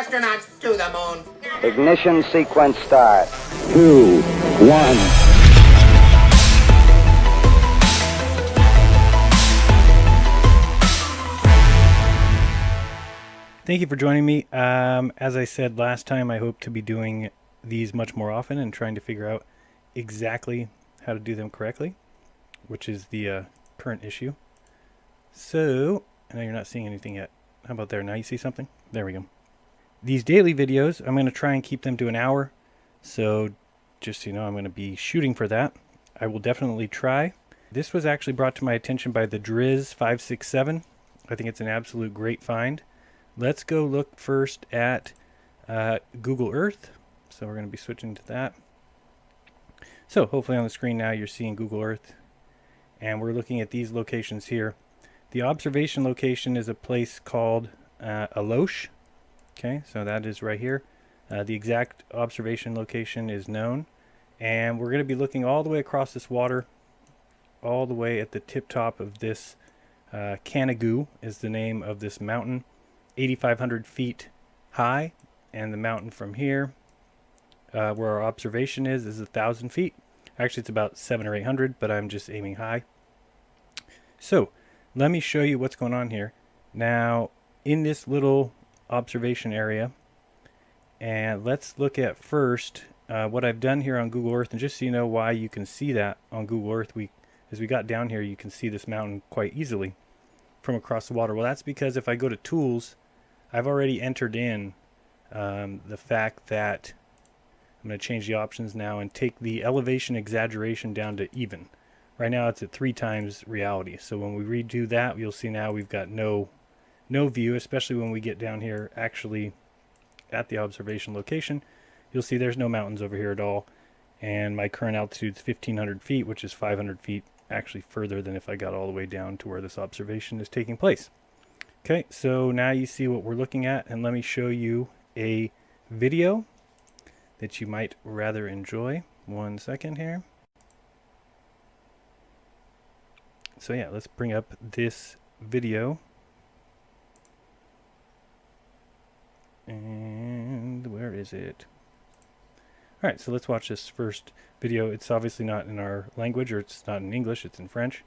astronauts to the moon. Ignition sequence start. 2, 1. Thank you for joining me. As I said last time, I hope to be doing these much more often and trying to figure out exactly how to do them correctly, which is the current issue. So, I know you're not seeing anything yet. How about there? Now you see something? There we go. These daily videos, I'm going to try and keep them to an hour. So, just so you know, I'm going to be shooting for that. I will definitely try. This was actually brought to my attention by the Driz 567. I think it's an absolute great find. Let's go look first at Google Earth. So we're going to be switching to that. So hopefully on the screen now you're seeing Google Earth. And we're looking at these locations here. The observation location is a place called Allauch. Okay, so that is right here. The exact observation location is known. And we're going to be looking all the way across this water, all the way at the tip top of this Canigou is the name of this mountain. 8,500 feet high, and the mountain from here where our observation is 1,000 feet. Actually, it's about 700 or 800, but I'm just aiming high. So let me show you what's going on here now in this little observation area, and let's look at first what I've done here on Google Earth. And just so you know why you can see that on Google Earth, as we got down here, you can see this mountain quite easily from across the water. Well, that's because if I go to Tools, I've already entered in the fact that I'm going to change the options now and take the elevation exaggeration down to even. Right now it's at 3 times reality. So when we redo that, you'll see now we've got no view, especially when we get down here actually at the observation location. You'll see there's no mountains over here at all. And my current altitude is 1,500 feet, which is 500 feet actually further than if I got all the way down to where this observation is taking place. Okay, so now you see what we're looking at, and let me show you a video that you might rather enjoy. 1 second here. So yeah, let's bring up this video. And where is it? Alright, so let's watch this first video. It's obviously not in our language, or it's not in English, it's in French.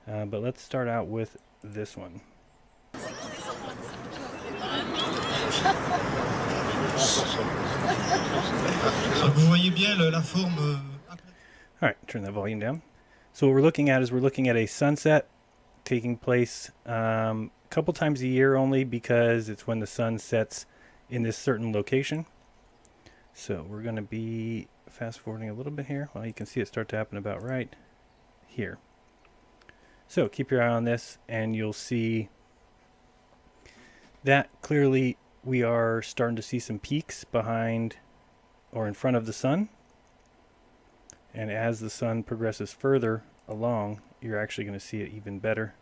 But let's start out with this one. Alright, turn that volume down. So what we're looking at is a sunset taking place a couple times a year only, because it's when the sun sets in this certain location. So we're going to be fast forwarding a little bit here. Well, you can see it start to happen about right here. So keep your eye on this and you'll see that clearly we are starting to see some peaks behind or in front of the sun. And as the sun progresses further along, you're actually going to see it even better.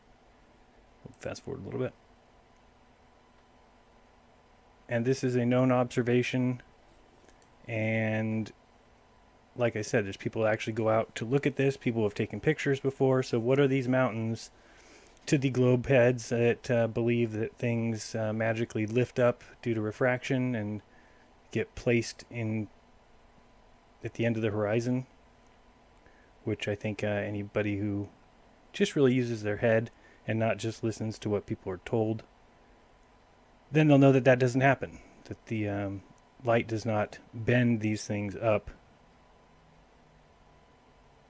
Fast forward a little bit. And this is a known observation. And like I said, there's people that actually go out to look at this. People have taken pictures before. So what are these mountains to the globe heads that believe that things magically lift up due to refraction and get placed in at the end of the horizon? Which I think anybody who just really uses their head and not just listens to what people are told, then they'll know that that doesn't happen. That the light does not bend these things up.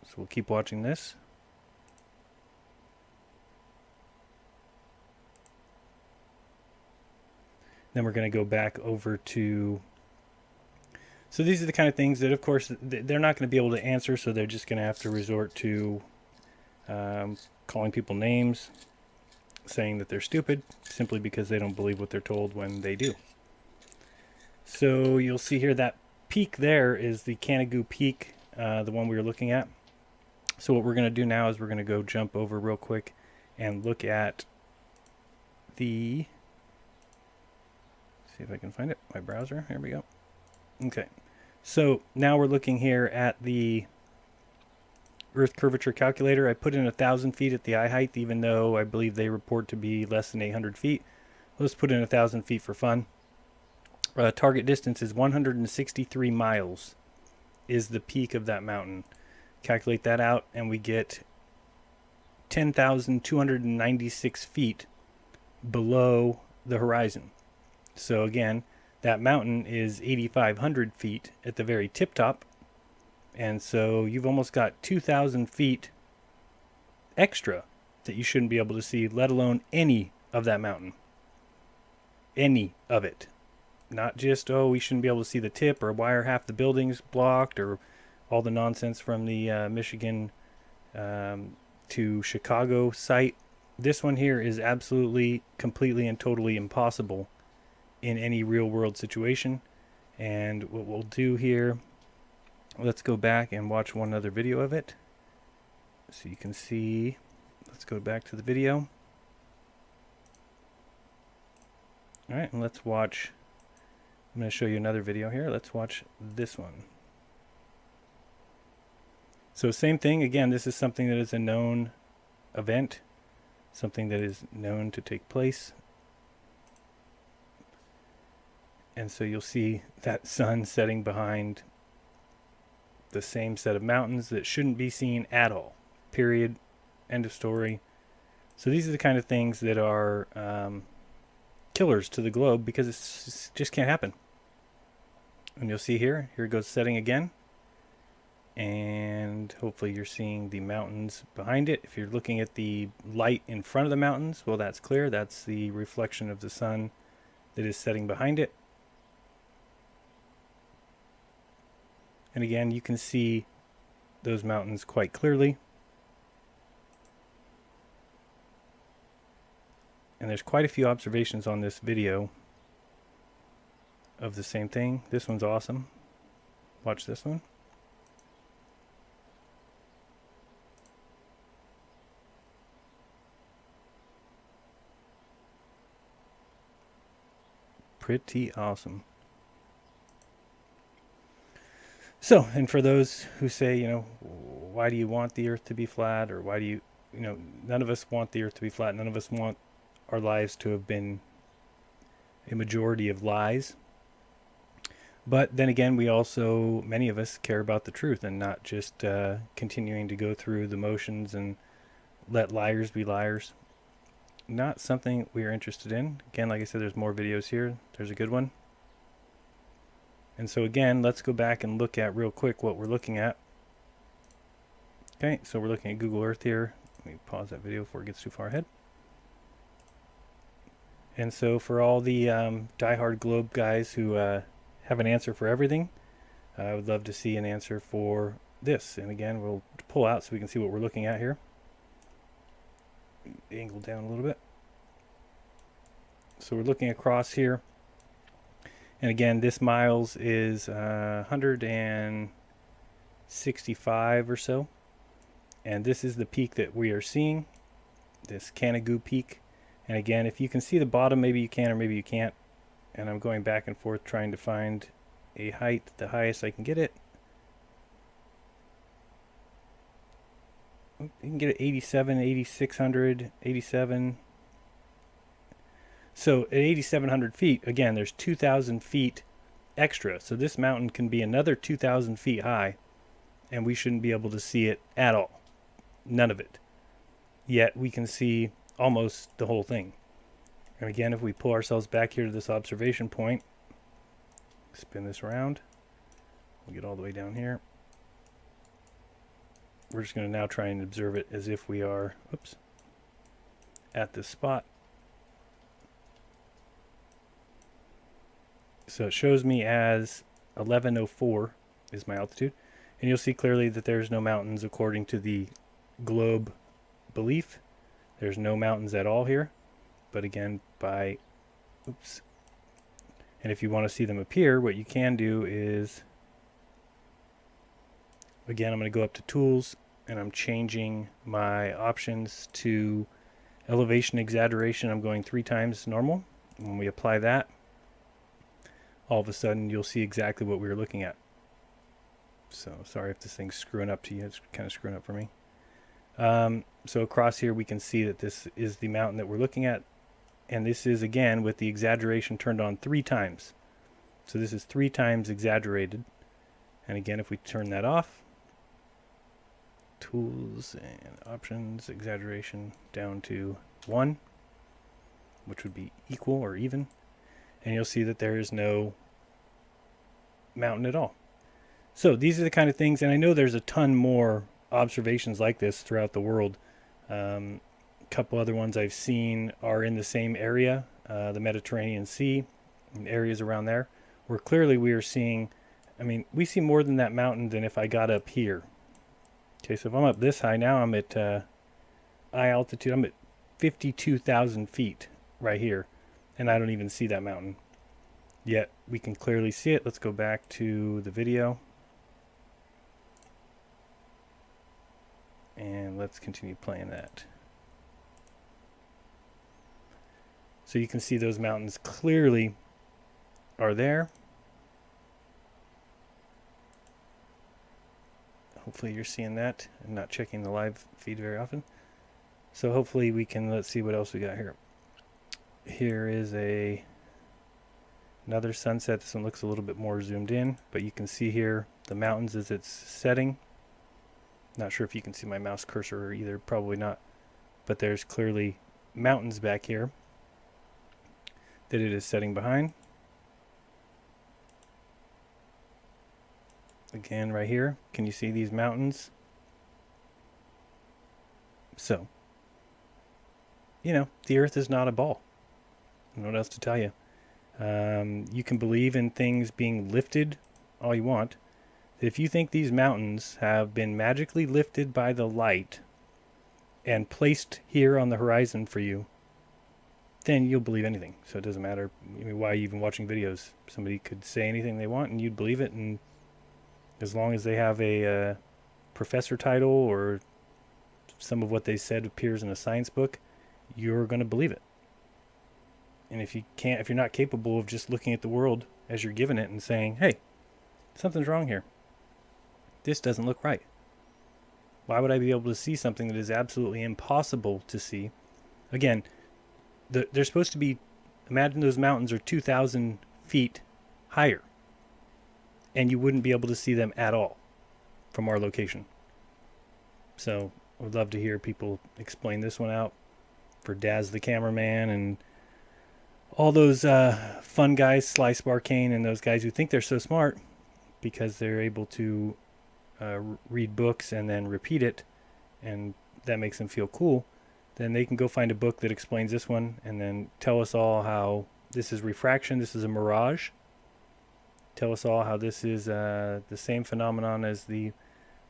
So we'll keep watching this. Then we're going to go back over to... So these are the kind of things that, of course, they're not going to be able to answer, so they're just going to have to resort to calling people names, saying that they're stupid, simply because they don't believe what they're told when they do. So you'll see here that peak there is the Canigou peak, the one we were looking at. So what we're going to do now is we're going to go jump over real quick and look at the... See if I can find it. My browser. Here we go. Okay. So now we're looking here at the Earth curvature calculator. I put in 1,000 feet at the eye height, even though I believe they report to be less than 800 feet. Let's put in 1,000 feet for fun. Target distance is 163 miles is the peak of that mountain. Calculate that out and we get 10,296 feet below the horizon. So again, that mountain is 8,500 feet at the very tip top. And so you've almost got 2,000 feet extra that you shouldn't be able to see, let alone any of that mountain. Any of it. Not just, oh, we shouldn't be able to see the tip, or why are half the buildings blocked, or all the nonsense from the Michigan to Chicago site. This one here is absolutely, completely, and totally impossible in any real world situation. And what we'll do here, let's go back and watch one other video of it so you can see. Let's go back to the video. Alright, and let's watch. I'm going to show you another video here. Let's watch this one. So same thing, again, this is something that is a known event, something that is known to take place. And so you'll see that sun setting behind the same set of mountains that shouldn't be seen at all. Period. End of story. So these are the kind of things that are killers to the globe, because it just can't happen. And you'll see here it goes setting again. And hopefully you're seeing the mountains behind it. If you're looking at the light in front of the mountains, well, that's clear. That's the reflection of the sun that is setting behind it. And again, you can see those mountains quite clearly. And there's quite a few observations on this video of the same thing. This one's awesome. Watch this one. Pretty awesome. So, and for those who say, why do you want the earth to be flat, or why do you, none of us want the earth to be flat. None of us want our lives to have been a majority of lies. But then again, we also, many of us, care about the truth and not just continuing to go through the motions and let liars be liars. Not something we are interested in. Again, like I said, there's more videos here. There's a good one. And so again, let's go back and look at real quick what we're looking at. Okay, so we're looking at Google Earth here. Let me pause that video before it gets too far ahead. And so for all the diehard globe guys who have an answer for everything, I would love to see an answer for this. And again, we'll pull out so we can see what we're looking at here. Angle down a little bit. So we're looking across here. And again, this miles is 165 or so. And this is the peak that we are seeing, this Canigou peak. And again, if you can see the bottom, maybe you can or maybe you can't. And I'm going back and forth trying to find a height, the highest I can get it. You can get it 87, 8600, 87. So at 8,700 feet, again, there's 2,000 feet extra. So this mountain can be another 2,000 feet high, and we shouldn't be able to see it at all. None of it. Yet we can see almost the whole thing. And again, if we pull ourselves back here to this observation point, spin this around, we'll get all the way down here. We're just going to now try and observe it as if we are, at this spot. So it shows me as 1104 is my altitude. And you'll see clearly that there's no mountains according to the globe belief. There's no mountains at all here. But again, and if you want to see them appear, what you can do is, again, I'm going to go up to Tools, and I'm changing my options to elevation exaggeration. I'm going 3 times normal. When we apply that, all of a sudden you'll see exactly what we were looking at. So sorry if this thing's screwing up to you. It's kind of screwing up for me. So across here we can see that this is the mountain that we're looking at. And this is, again, with the exaggeration turned on 3 times. So this is 3 times exaggerated. And again, if we turn that off, tools and options, exaggeration down to 1, which would be equal or even, and you'll see that there is no mountain at all. So these are the kind of things, and I know there's a ton more observations like this throughout the world. A couple other ones I've seen are in the same area, the Mediterranean Sea, and areas around there, where clearly we are seeing, I mean, we see more than that mountain than if I got up here. Okay, so if I'm up this high now, I'm at eye altitude, I'm at 52,000 feet right here, and I don't even see that mountain. Yet we can clearly see it. Let's go back to the video. And let's continue playing that. So you can see those mountains clearly are there. Hopefully you're seeing that. I'm not checking the live feed very often. So hopefully we can, let's see what else we got here. Here is another sunset. This one looks a little bit more zoomed in, but you can see here the mountains as it's setting. Not sure if you can see my mouse cursor either, probably not. But there's clearly mountains back here that it is setting behind. Again, right here, can you see these mountains? So, you know, the Earth is not a ball. I don't know what else to tell you. You can believe in things being lifted all you want. If you think these mountains have been magically lifted by the light and placed here on the horizon for you, then you'll believe anything. So it doesn't matter, I mean, why are you even watching videos? Somebody could say anything they want and you'd believe it, and as long as they have a professor title or some of what they said appears in a science book, you're going to believe it. And if you're not capable of just looking at the world as you're given it and saying, hey, something's wrong here. This doesn't look right. Why would I be able to see something that is absolutely impossible to see? Again, they're supposed to be, imagine those mountains are 2,000 feet higher, and you wouldn't be able to see them at all from our location. So I would love to hear people explain this one out for Daz the cameraman and all those fun guys, Slice Barcane, and those guys who think they're so smart because they're able to read books and then repeat it, and that makes them feel cool. Then they can go find a book that explains this one and then tell us all how this is refraction, this is a mirage. Tell us all how this is the same phenomenon as the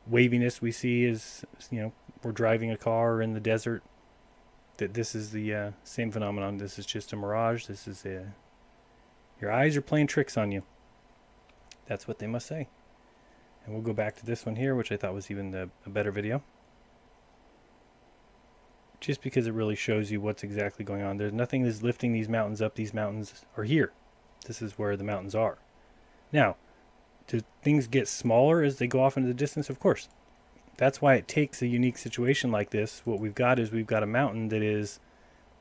waviness we see as, you know, we're driving a car in the desert. That this is the same phenomenon. This is just a mirage. This is your eyes are playing tricks on you. That's what they must say. And we'll go back to this one here, which I thought was even a better video. Just because it really shows you what's exactly going on. There's nothing that's lifting these mountains up. These mountains are here. This is where the mountains are. Now, do things get smaller as they go off into the distance? Of course. That's why it takes a unique situation like this. What we've got is we've got a mountain that is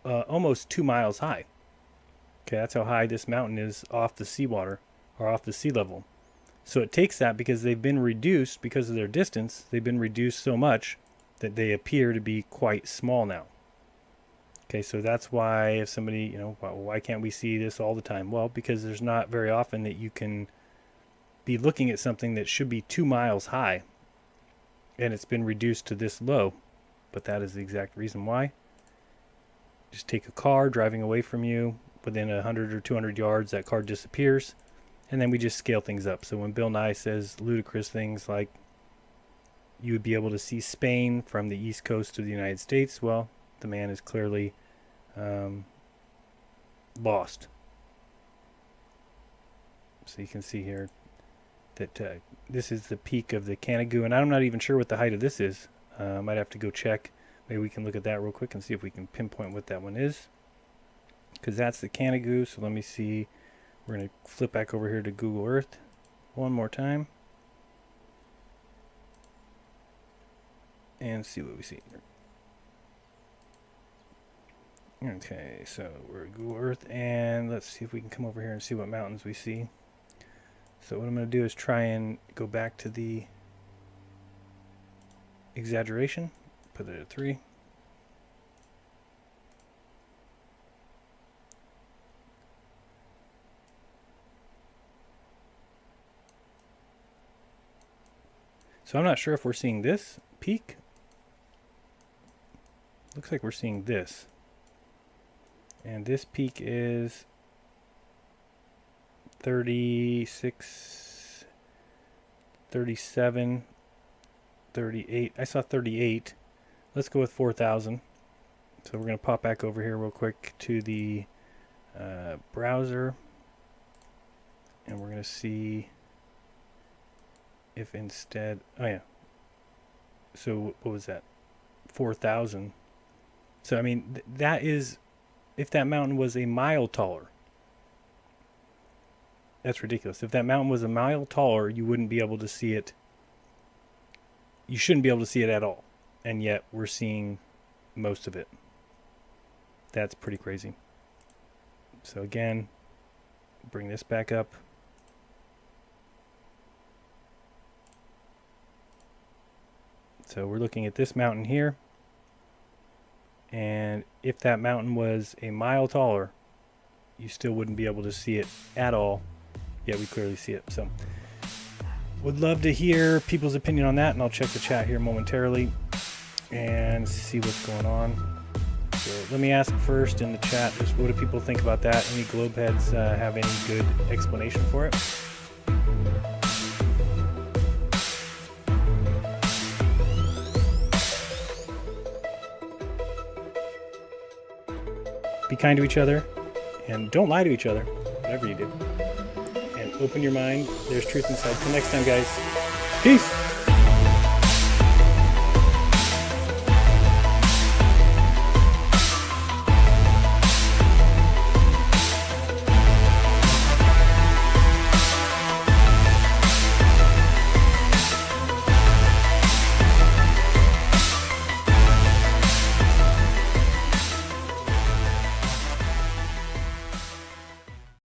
almost 2 miles high. Okay, that's how high this mountain is off the seawater or off the sea level. So it takes that because they've been reduced because of their distance. They've been reduced so much that they appear to be quite small now. Okay, so that's why if somebody, you know, why can't we see this all the time? Well, because there's not very often that you can be looking at something that should be 2 miles high and it's been reduced to this low. But that is the exact reason why. Just take a car driving away from you. Within 100 or 200 yards, that car disappears. And then we just scale things up. So when Bill Nye says ludicrous things like you would be able to see Spain from the east coast of the United States, well, the man is clearly lost. So you can see here that this is the peak of the Canigou, and I'm not even sure what the height of this is. I might have to go check. Maybe we can look at that real quick and see if we can pinpoint what that one is, because that's the Canigou. So let me see. We're going to flip back over here to Google Earth one more time and see what we see here. Okay, so we're at Google Earth, and let's see if we can come over here and see what mountains we see. So what I'm going to do is try and go back to the exaggeration, put it at 3. So I'm not sure if we're seeing this peak. Looks like we're seeing this. And this peak is 36, 37, 38. I saw 38. Let's go with 4,000. So we're going to pop back over here real quick to the browser. And we're going to see if instead, oh yeah. So what was that? 4,000. So I mean, that is, if that mountain was a mile taller. That's ridiculous. If that mountain was a mile taller, you wouldn't be able to see it. You shouldn't be able to see it at all. And yet we're seeing most of it. That's pretty crazy. So again, bring this back up. So we're looking at this mountain here. And if that mountain was a mile taller, you still wouldn't be able to see it at all. Yet we clearly see it. So would love to hear people's opinion on that, and I'll check the chat here momentarily and see what's going on. So let me ask first in the chat, just what do people think about that? Any globe heads have any good explanation for it? Be kind to each other, and don't lie to each other, whatever you do. And open your mind. There's truth inside. Till next time, guys. Peace!